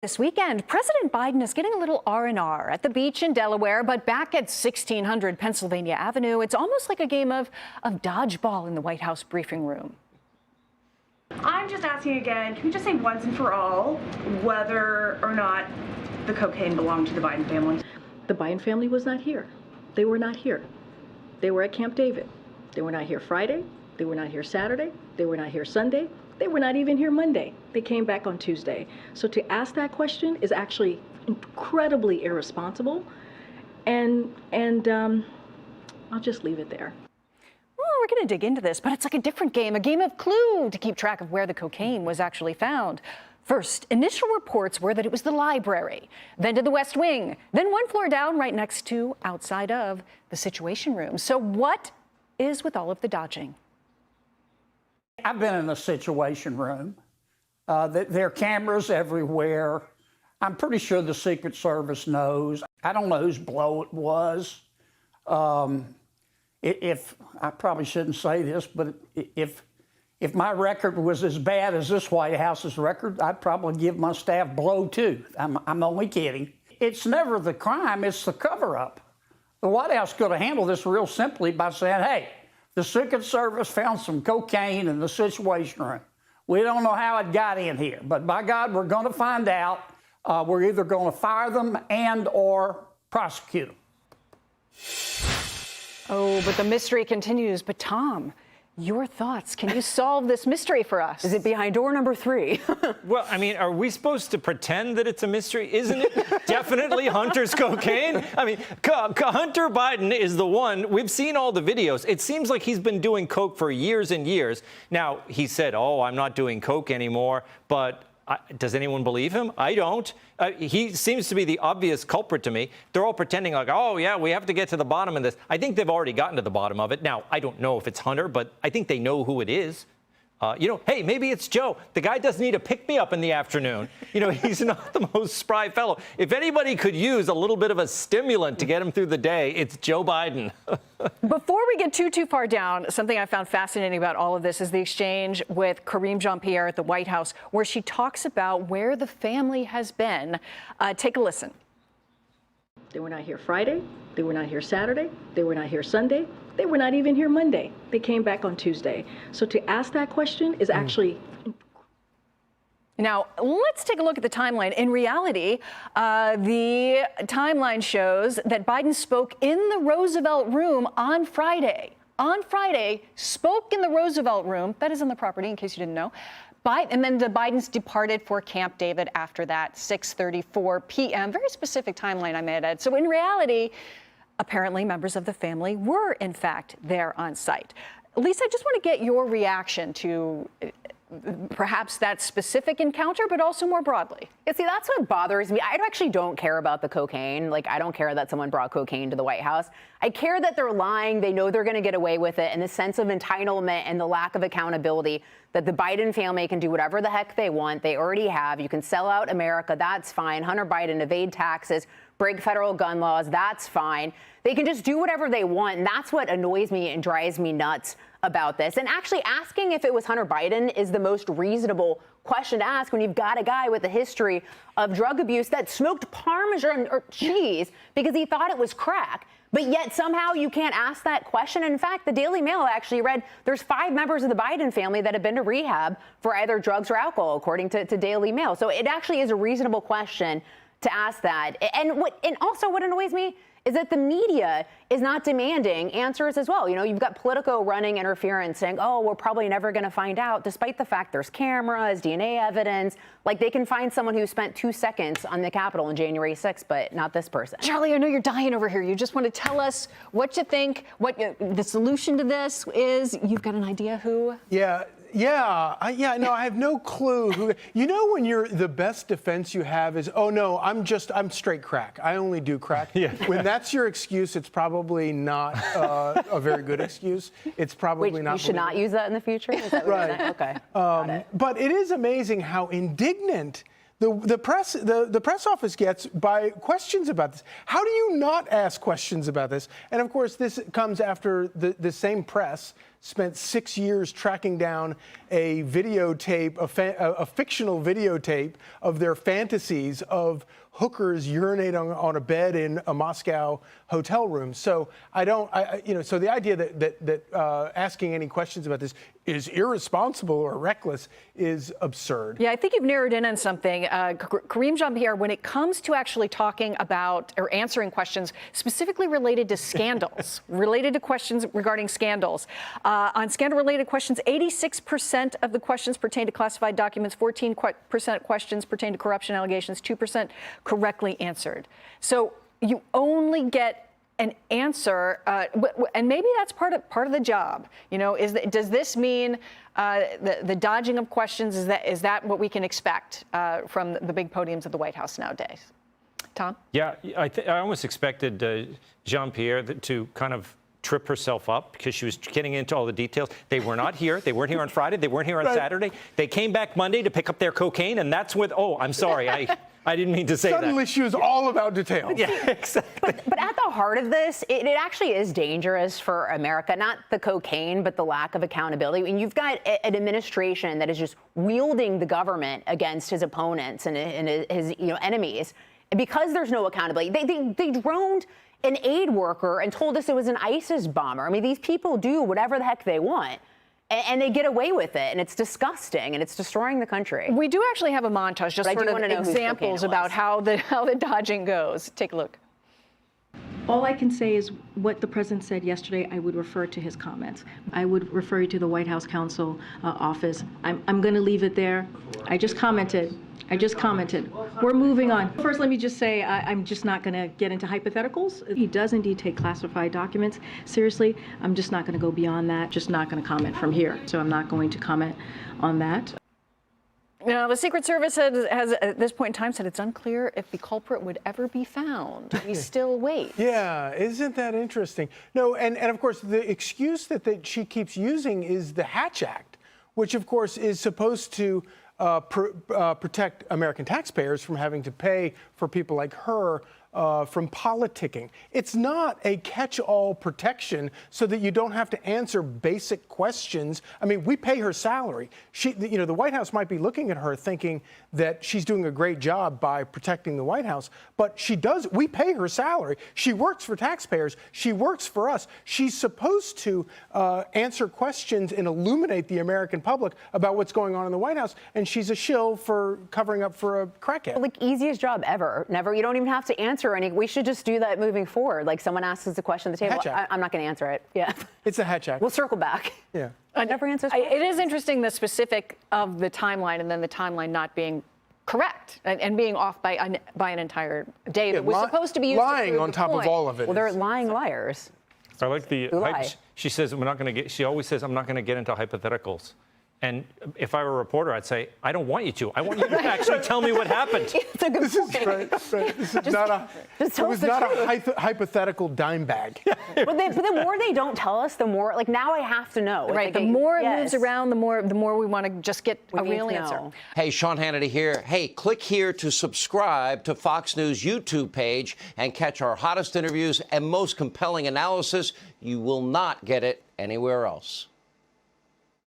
This weekend, President Biden is getting a little R&R at the beach in Delaware, but back at 1600 Pennsylvania Avenue, it's almost like a game of dodgeball in the White House briefing room. I'm just asking again, can we just say once and for all whether or not the cocaine belonged to the Biden family? The Biden family was not here. They were not here. They were at Camp David. They were not here Friday. They were not here Saturday. They were not here Sunday. They were not even here Monday. They came back on Tuesday. So to ask that question is actually incredibly irresponsible. And I'll just leave it there. Well, we're going to dig into this, but it's like a different game, a game of Clue to keep track of where the cocaine was actually found. First, initial reports were that it was the library, then to the West Wing, then one floor down right next to, outside of, the Situation Room. So what is with all of the dodging? I've been in the Situation Room. There are cameras everywhere. I'm pretty sure the Secret Service knows. I don't know whose blow it was. If I probably shouldn't say this, but if my record was as bad as this White House's record, I'd probably give my staff blow too. I'm only kidding. It's never the crime, it's the cover-up. The White House could have handled this real simply by saying, hey, the Secret Service found some cocaine in the Situation Room. We don't know how it got in here, but by God, we're going to find out. We're either going to fire them and or prosecute them. Oh, but the mystery continues. But Tom, your thoughts. Can you solve this mystery for us? Is it behind door number 3? Well, I mean, are we supposed to pretend that it's a mystery? Isn't it definitely Hunter's cocaine? I mean, Hunter Biden is the one. We've seen all the videos. It seems like he's been doing coke for years and years. Now, he said, oh, I'm not doing coke anymore, but does anyone believe him? I don't. He seems to be the obvious culprit to me. They're all pretending like, oh, yeah, we have to get to the bottom of this. I think they've already gotten to the bottom of it. Now, I don't know if it's Hunter, but I think they know who it is. Hey, maybe it's Joe. The guy doesn't need a pick-me-up in the afternoon. He's not the most spry fellow. If anybody could use a little bit of a stimulant to get him through the day, it's Joe Biden. Before we get too far down, something I found fascinating about all of this is the exchange with Karine Jean-Pierre at the White House, where she talks about where the family has been. Take a listen. They were not here Friday. They were not here Saturday. They were not here Sunday. They were not even here Monday. They came back on Tuesday. So to ask that question is actually... Now, let's take a look at the timeline. In reality, the timeline shows that Biden spoke in the Roosevelt Room on Friday. On Friday, spoke in the Roosevelt Room. That is on the property, in case you didn't know. And then the Bidens departed for Camp David after that, 6:34 p.m. Very specific timeline, I might add. So in reality, apparently members of the family were, in fact, there on site. Lisa, I just want to get your reaction to perhaps that specific encounter, but also more broadly. Yeah, see, that's what bothers me. I actually don't care about the cocaine. Like, I don't care that someone brought cocaine to the White House. I care that they're lying. They know they're going to get away with it. And the sense of entitlement and the lack of accountability that the Biden family can do whatever the heck they want. They already have. You can sell out America. That's fine. Hunter Biden evade taxes, break federal gun laws. That's fine. They can just do whatever they want. And that's what annoys me and drives me nuts about this. And actually asking if it was Hunter Biden is the most reasonable question to ask when you've got a guy with a history of drug abuse that smoked Parmesan or cheese because he thought it was crack. But yet somehow you can't ask that question. In fact, the Daily Mail actually read there's 5 members of the Biden family that have been to rehab for either drugs or alcohol, according to Daily Mail. So it actually is a reasonable question to ask that. And also what annoys me is that the media is not demanding answers as well. You've got Politico running interference saying, oh, we're probably never going to find out, despite the fact there's cameras, DNA evidence. Like, they can find someone who spent 2 seconds on the Capitol on January 6th, but not this person. Charlie, I know you're dying over here. You just want to tell us what you think, what the solution to this is. You've got an idea who? No, I have no clue who. When the best defense you have is, oh no, I'm straight crack. I only do crack. Yeah. When that's your excuse, it's probably not a very good excuse. It's probably not. You should not use that in the future. Is that what you're saying? Okay. Got it. But it is amazing how indignant the press office gets by questions about this. How do you not ask questions about this? And of course, this comes after the same press spent 6 years tracking down a videotape, a fictional videotape of their fantasies of hookers urinating on a bed in a Moscow hotel room. So so the idea that asking any questions about this is irresponsible or reckless is absurd. Yeah, I think you've narrowed in on something. Kareem Jean-Pierre, when it comes to actually talking about or answering questions specifically related to scandals, related to questions regarding scandals, on scandal-related questions, 86% of the questions pertain to classified documents, 14% of questions pertain to corruption allegations, 2% correctly answered. So you only get an answer, and maybe that's part of the job. You know, does this mean the dodging of questions? Is that what we can expect from the big podiums of the White House nowadays? Tom? Yeah, I almost expected Jean-Pierre to kind of trip herself up because she was getting into all the details. They were not here. They weren't here on Friday. They weren't here on Saturday. They came back Monday to pick up their cocaine, and that's what. Oh, I'm sorry. I didn't mean to say that. Suddenly she was all about details. Yeah, exactly. But at the heart of this, it actually is dangerous for America, not the cocaine, but the lack of accountability. I mean, you've got an administration that is just wielding the government against his opponents and his enemies. And because there's no accountability, they droned an aid worker and told us it was an ISIS bomber. I mean, these people do whatever the heck they want. And they get away with it, and it's disgusting, and it's destroying the country. We do actually have a montage, just sort of examples about how the dodging goes. Take a look. All I can say is what the president said yesterday. I would refer to his comments. I would refer you to the White House counsel office. I'm going to leave it there. I just commented. We're moving on. First, let me just say I'm just not going to get into hypotheticals. He does indeed take classified documents seriously. I'm just not going to go beyond that. Just not going to comment from here. So I'm not going to comment on that. Now, the Secret Service has, at this point in time, said it's unclear if the culprit would ever be found. We still wait. Yeah, isn't that interesting? No, and of course, the excuse that she keeps using is the Hatch Act, which, of course, is supposed to protect American taxpayers from having to pay for people like her from politicking. It's not a catch-all protection so that you don't have to answer basic questions. I mean, we pay her salary. The White House might be looking at her thinking that she's doing a great job by protecting the White House, but we pay her salary. She works for taxpayers. She works for us. She's supposed to answer questions and illuminate the American public about what's going on in the White House, and she's a shill for covering up for a crackhead. Like, easiest job ever. You don't even have to answer any. We should just do that moving forward. Like, someone asks us a question at the table, I'm not going to answer it. Yeah. It's a Hatch Act. We'll circle back. Yeah. Never answers. It is interesting, the specific of the timeline and then the timeline not being correct and being off by an entire day that was supposed to be used lying on top of all of it. Well, they're lying liars. I like the. She says we're not going to get. She always says I'm not going to get into hypotheticals. And if I were a reporter, I'd say, I don't want you to. I want you to actually tell me what happened. It's a good point. Right. This is not a hypothetical dime bag. But the more they don't tell us, the more, now I have to know. Right. The more it moves around, the more we want to just get a real answer. Hey, Sean Hannity here. Hey, click here to subscribe to Fox News YouTube page and catch our hottest interviews and most compelling analysis. You will not get it anywhere else.